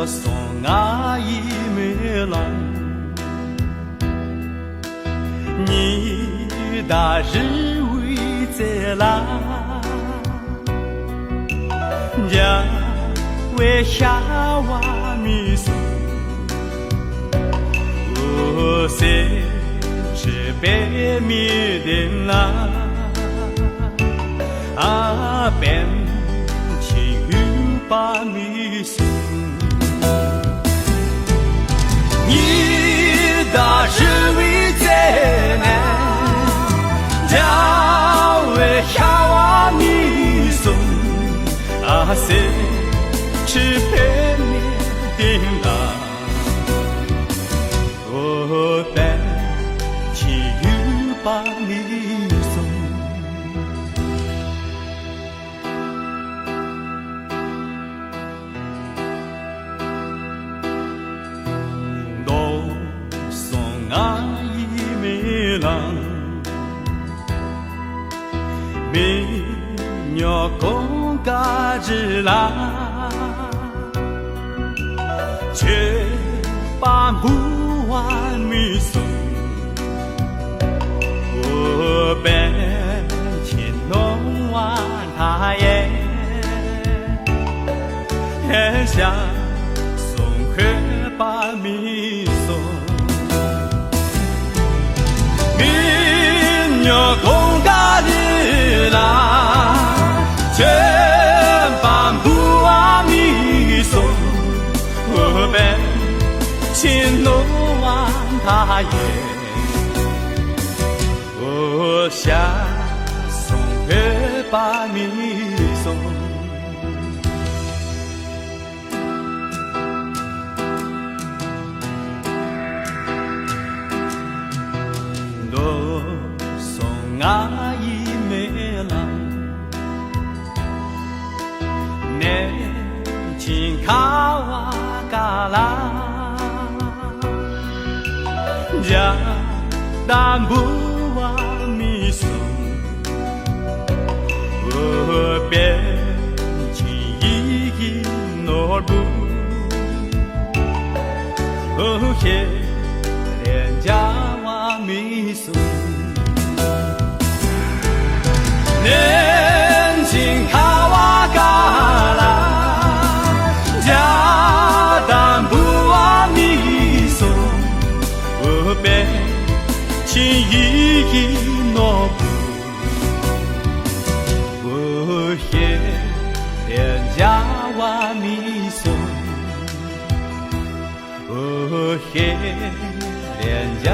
送阿姨没郎，你大日为在啦，家为下娃米送，我谁是白米的啦，啊边情有把米送。你大日为在南，家为下娃米送，啊谁吃白面的啦，我白情有把米送。阿姨没郎，没鸟公嘎子啦，却把不完米送，我白天弄完他也很想送回把米送。鸟公嘎日啦，全把不阿米送，我被情弄完他也，我想送回把米送。阿姨没郎，年轻卡瓦嘎啦，家但不瓦米送，我边情一诺不，哦嘿，连家瓦米送。年轻卡瓦嘎啦，家当不瓦米送，我被情意诺不，我也连家瓦米送，我也连家。